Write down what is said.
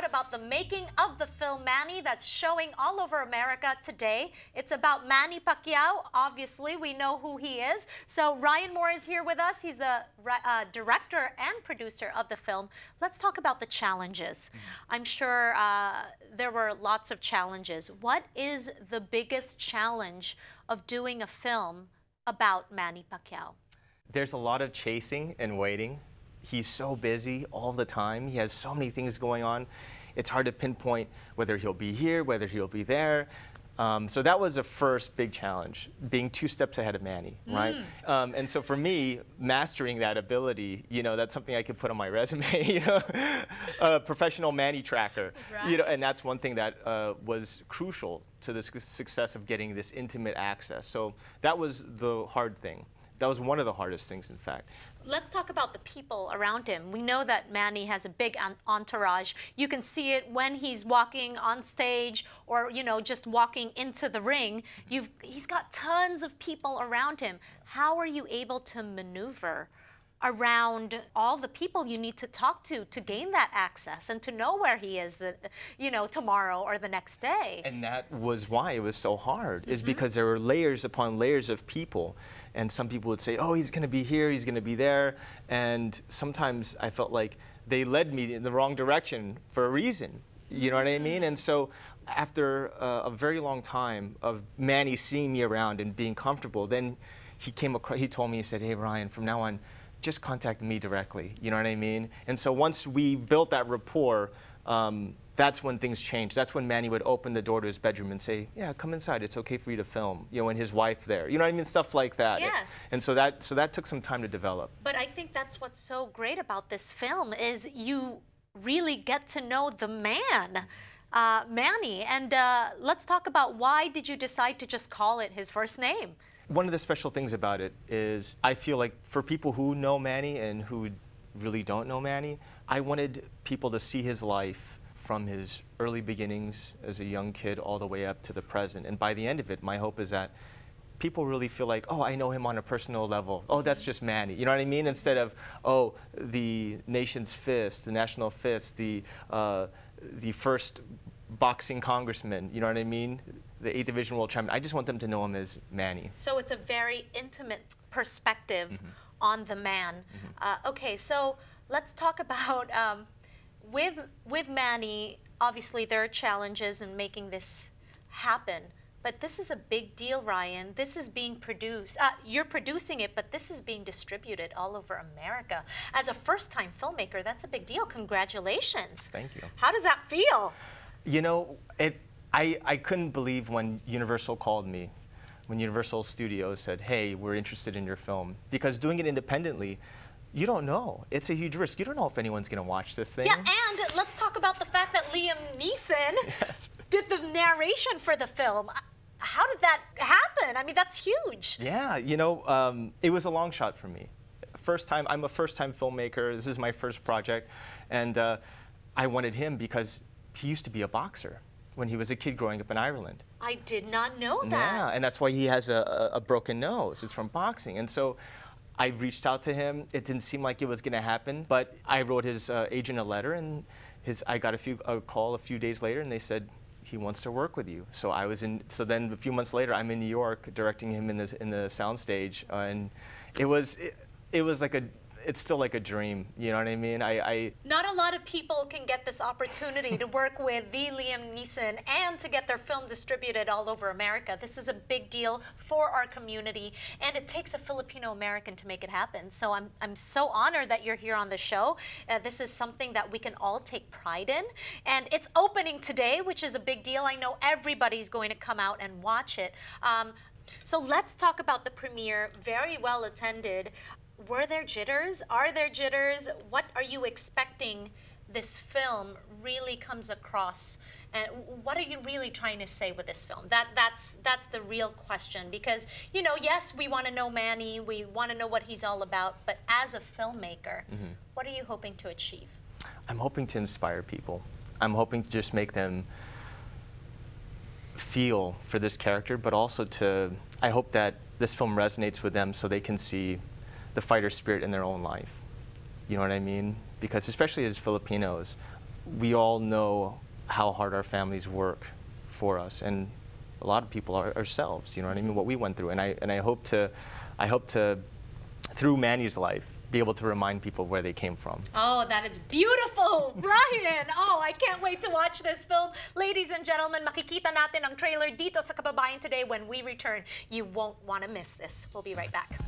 about the making of the film Manny that's showing all over America today. It's about Manny Pacquiao. Obviously, we know who he is. So Ryan Moore is here with us. He's the director and producer of the film. Let's talk about the challenges. I'm sure there were lots of challenges. What is the biggest challenge of doing a film about Manny Pacquiao? There's a lot of chasing and waiting. He's so busy all the time. He has so many things going on. It's hard to pinpoint whether he'll be here, whether he'll be there. So that was the first big challenge, being 2 steps ahead of Manny, right? And so for me, mastering that ability, you know, that's something I could put on my resume, you know, a professional Manny tracker. Right. You know, and that's one thing that was crucial to the success of getting this intimate access. So that was the hard thing. That was one of the hardest things, in fact. Let's talk about the people around him. We know that Manny has a big entourage. You can see it when he's walking on stage or, you know, just walking into the ring. He's got tons of people around him. How are you able to maneuver around all the people you need to talk to gain that access and to know where he is, you know, tomorrow or the next day? And that was why it was so hard, is because there were layers upon layers of people. And some people would say, oh, he's going to be here, he's going to be there. And sometimes I felt like they led me in the wrong direction for a reason. You know what I mean? And so after a very long time of Manny seeing me around and being comfortable, then he came across, he told me, he said, hey, Ryan, from now on, just contact me directly. You know what I mean? And so once we built that rapport, that's when things changed. That's when Manny would open the door to his bedroom and say, yeah, come inside, it's okay for you to film. You know, and his wife there. You know what I mean? Stuff like that. Yes. And so that took some time to develop. But I think that's what's so great about this film is you really get to know the man, Manny. And let's talk about why did you decide to just call it his first name? One of the special things about it is I feel like for people who know Manny and who really don't know Manny, I wanted people to see his life from his early beginnings as a young kid all the way up to the present. And by the end of it, my hope is that people really feel like, oh, I know him on a personal level. Oh, that's just Manny. You know what I mean? Instead of, oh, the nation's fist, the national fist, the first boxing congressman, you know what I mean? The 8th Division World Champion. I just want them to know him as Manny. So it's a very intimate perspective on the man. Okay, so let's talk about, with Manny, obviously there are challenges in making this happen, but this is a big deal, Ryan. This is being produced, you're producing it, but this is being distributed all over America. As a first-time filmmaker, that's a big deal. Congratulations. Thank you. How does that feel? You know, I couldn't believe when Universal called me, when Universal Studios said, hey, we're interested in your film. Because doing it independently, you don't know. It's a huge risk. You don't know if anyone's going to watch this thing. Yeah, and let's talk about the fact that Liam Neeson did the narration for the film. How did that happen? I mean, that's huge. Yeah, you know, it was a long shot for me. I'm a first-time filmmaker. This is my first project. And I wanted him because he used to be a boxer when he was a kid growing up in Ireland. I did not know that. Yeah, and that's why he has a broken nose. It's from boxing. And so I reached out to him. It didn't seem like it was going to happen, but I wrote his agent a letter, and I got a call a few days later, and they said, he wants to work with you. So so then a few months later, I'm in New York directing him in the soundstage, and it was like it's still like a dream, you know what I mean? Not a lot of people can get this opportunity to work with the Liam Neeson and to get their film distributed all over America. This is a big deal for our community, and it takes a Filipino American to make it happen. So I'm so honored that you're here on the show. This is something that we can all take pride in, and it's opening today, which is a big deal. I know everybody's going to come out and watch it. So let's talk about the premiere. Very well attended. Were there jitters? Are there jitters? What are you expecting this film really comes across? And what are you really trying to say with this film? That's the real question. Because, you know, yes, we want to know Manny. We want to know what he's all about. But as a filmmaker, what are you hoping to achieve? I'm hoping to inspire people. I'm hoping to just make them feel for this character, but also I hope that this film resonates with them so they can see the fighter spirit in their own life. You know what I mean? Because especially as Filipinos, we all know how hard our families work for us, and a lot of people are ourselves, you know what I mean, what we went through. And I hope to, through Manny's life, be able to remind people where they came from. Oh, that is beautiful, Brian! Oh, I can't wait to watch this film. Ladies and gentlemen, makikita natin ang trailer dito sa Kababayan Today when we return. You won't want to miss this. We'll be right back.